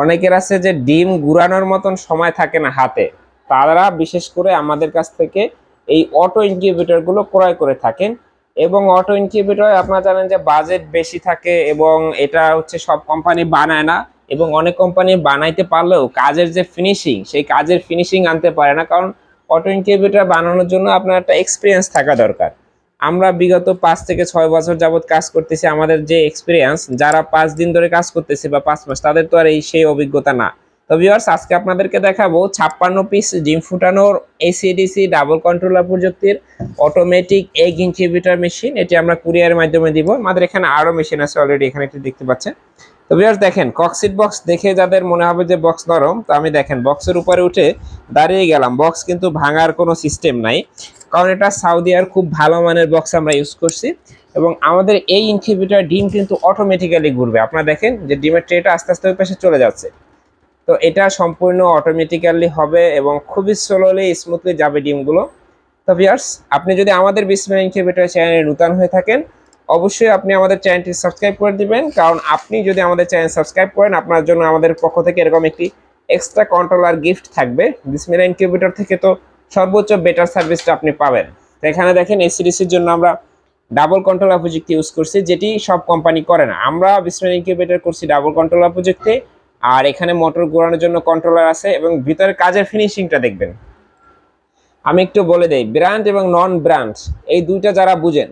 অনেকের আছে যে ডিম গুড়ানোর মতন সময় থাকে না হাতে, তারা বিশেষ করে আমাদের কাছ থেকে এই অটো ইনকিউবেটর গুলো ক্রয় করে থাকেন। এবং অটো ইনকিউবেটর আপনারা জানেন যে বাজেট বেশি থাকে এবং এটা হচ্ছে সব কোম্পানি বানায় না, এবং অনেক কোম্পানি বানাইতে পারলেও কাজের যে ফিনিশিং, সেই কাজের ফিনিশিং আনতে পারে না, কারণ অটো ইনকিউবেটর বানানোর জন্য আপনার একটা এক্সপিরিয়েন্স থাকা দরকার। আমরা বিগত 5 থেকে 6 বছর যাবত কাজ করতেছি, আমাদের যে এক্সপিরিয়েন্স, যারা 5 দিন ধরে কাজ করতেছে বা 5 মাস, তাদের তো আর সেই অভিজ্ঞতা না। তো ভিউয়ার্স, আজকে আপনাদেরকে দেখাবো 56 পিস ডিম ফুটানোর এসিডিসি ডাবল কন্ট্রোলার প্রযুক্তির অটোমেটিক এগ ইনকিউবেটর মেশিন। এটি আমরা কুরিয়ারের মাধ্যমে দিব। আমাদের এখানে আরো মেশিন আছে অলরেডি, এখানে একটু দেখতে পাচ্ছেন। তো ভিউয়ার্স দেখেন, কক্সিট বক্স দেখে যাদের মনে হবে যে বক্স নরম, তো আমি দেখেন বক্সের উপরে উঠে দাঁড়িয়ে গেলাম। বক্স কিন্তু ভাঙার কোনো সিস্টেম নাই, কারণ এটা সাউদি আর খুব ভালো মানের বক্স আমরা ইউজ করছি। এবং আমাদের এই ইনকিউবেটর ডিম কিন্তু অটোমেটিক্যালি ঘুরবে। আপনারা দেখেন যে ডিমের ট্রেটা আস্তে আস্তে ওই পাশে চলে যাচ্ছে। তো এটা সম্পূর্ণ অটোমেটিক্যালি হবে এবং খুবই স্লোলি স্মুথলি যাবে ডিমগুলো। তো ভিউয়ার্স, আপনি যদি আমাদের বিসমিল্লাহ ইনকিউবেটর চ্যানেলে নতুন হয়ে থাকেন, অবশ্যই আপনি আমাদের চ্যানেলটি সাবস্ক্রাইব করে দিবেন, কারণ আপনি যদি আমাদের চ্যানেল সাবস্ক্রাইব করেন, আপনার জন্য আমাদের পক্ষ থেকে এরকম একটি এক্সট্রা কন্ট্রোলার গিফট থাকবে। বিসমিল্লাহ ইনকিউবেটর থেকে তো সর্বোচ্চ বেটার সার্ভিসটা আপনি পাবেন। তো এখানে দেখেন এসিডিসির জন্য আমরা ডাবল কন্ট্রোলার প্রযুক্তি ইউজ করছি, যেটি সব কোম্পানি করে না। আমরা বিসমিল্লাহ ইনকিউবেটর করছি ডাবল কন্ট্রোলার প্রযুক্তি, আর এখানে মোটর ঘোরানোর জন্য কন্ট্রোলার আছে। এবং ভিতরে কাজের ফিনিশিংটা দেখবেন। আমি একটু বলে দেই, ব্র্যান্ড এবং নন ব্র্যান্ড এই দুইটা যারা বুঝেন,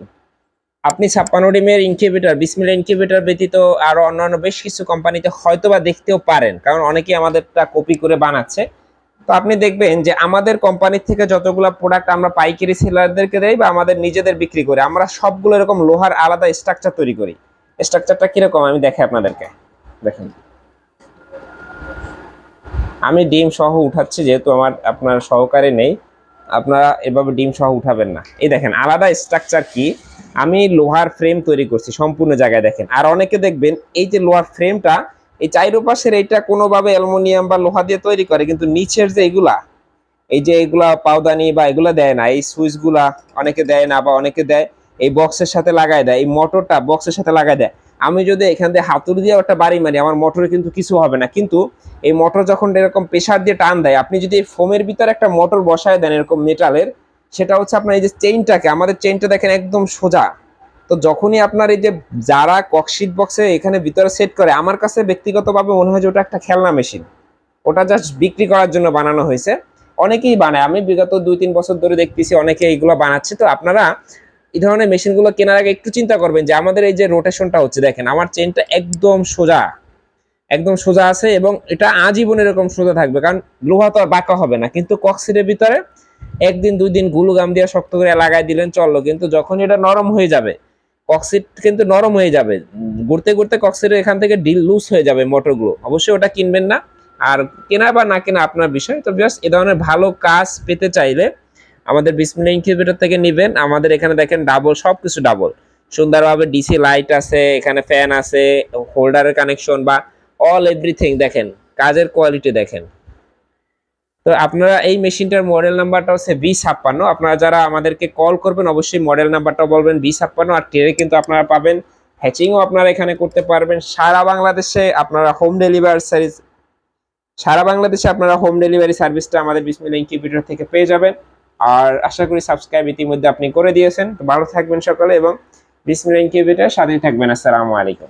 আপনি 56 ডিমের ইনকিউবেটর বিসমিল্লাহ ইনকিউবেটর ব্যতীত আরো অন্যান্য বেশ কিছু কোম্পানিতে হয়তোবা দেখতেও পারেন, কারণ অনেকেই আমাদেরটা কপি করে বানাচ্ছে। তো আপনি দেখবেন যে আমাদের কোম্পানির থেকে যতগুলো প্রোডাক্ট আমরা পাইকারি সেলারদেরকে দেই বা আমাদের নিজেদের বিক্রি করি, আমরা সবগুলো এরকম লোহার আলাদা স্ট্রাকচার তৈরি করি। স্ট্রাকচারটা কিরকম আমি দেখাই আপনাদেরকে। দেখেন, আমি ডিম সহ উঠাচ্ছি, যেহেতু আপনার সহকারে নেই, আপনারা এভাবে ডিম সহ উঠাবেন না। এই দেখেন আলাদা স্ট্রাকচার কি, আমি লোহার ফ্রেম তৈরি করছি সম্পূর্ণ জায়গায়। দেখেন, আর অনেকে দেখবেন এই যে লোহার ফ্রেমটা, এই চাইরোপাশের এইটা কোনোভাবে অ্যালুমিনিয়াম বা লোহা দিয়ে তৈরি করে, কিন্তু নিচের যে এগুলা, এই যে এগুলা পাউদানি বা এগুলা দেয় না, এই সুইচ গুলা অনেকে দেয় না, বা অনেকে দেয় এই বক্সের সাথে লাগাই দেয়, এই মোটরটা বক্সের সাথে লাগাই দেয়। আমি যদি এখান দিয়ে হাতুড়ি দিয়ে একটা বাড়ি মারি, আমার মোটরে কিন্তু কিছু হবে না। কিন্তু এই মোটর যখন এরকম প্রেসার দিয়ে টান দেয়, আপনি যদি এই ফোমের ভিতরে একটা মোটর বসায় দেন এরকম মেটালের, সেটা হচ্ছে আপনার এই যে চেইনটাকে, আমাদের চেইনটা দেখেন একদম সোজা। তো যখনই আপনার এই যে যারা ককশিট বক্সে এখানে ভিতরে সেট করে, আমার কাছে ব্যক্তিগতভাবে মনে হয় যে ওটা একটা খেলনা মেশিন, ওটা জাস্ট বিক্রি করার জন্য বানানো হয়েছে। অনেকেই বানায়, আমি বিগত 2-3 বছর ধরে দেখতেছি অনেকে এইগুলো বানাচ্ছে। তো আপনারা এই ধরনের মেশিনগুলো কেনার আগে একটু চিন্তা করবেন যে আমাদের এই যে রোটেশনটা হচ্ছে, দেখেন আমার চেনটা একদম সোজা, একদম সোজা আছে, এবং এটা আজীবন এরকম সোজা থাকবে, কারণ লোহা তো আর বাঁকা হবে না। কিন্তু কক্সিটের ভিতরে 1-2 দিন গুলু গাম দিয়ে শক্ত করে লাগাই দিলেন চললো, কিন্তু যখন এটা নরম হয়ে যাবে, কক্সিট কিন্তু নরম হয়ে যাবে, ঘুরতে ঘুরতে কক্সিটের এখান থেকে ডিল লুজ হয়ে যাবে মোটরগুলো। অবশ্যই ওটা কিনবেন না, আর কেনা বা না কেনা আপনার বিষয়। তো জাস্ট এ ধরনের ভালো কাজ পেতে চাইলে আমাদের বিসমিল্লাহ ইনকিউবেটর থেকে নেবেন। আমাদের এখানে দেখেন ডাবল, সবকিছু ডাবল, সুন্দরভাবে ডিসি লাইট আছে, এখানে ফ্যান আছে, হোল্ডারের কানেকশন বা অল এভরিথিং। দেখেন কাজের কোয়ালিটি দেখেন। তো আপনারা এই মেশিনটার মডেল নাম্বারটা হচ্ছে B56। আপনারা যারা আমাদেরকে কল করবেন অবশ্যই মডেল নাম্বারটা বলবেন B56। আর ট্রে কিন্তু আপনারা পাবেন, হ্যাচিংও আপনারা এখানে করতে পারবেন। সারা বাংলাদেশে আপনারা হোম ডেলিভারি সার্ভিসটা আমাদের বিসমিল্লাহ ইনকিউবেটর থেকে পেয়ে যাবেন। আর আশা করি সাবস্ক্রাইব ইতিমধ্যে আপনি করে দিয়েছেন। তো ভালো থাকবেন সকলে, এবং বিসমিল্লাহ ইনকিউবেটর সাথেই থাকবেন। আসসালামু আলাইকুম।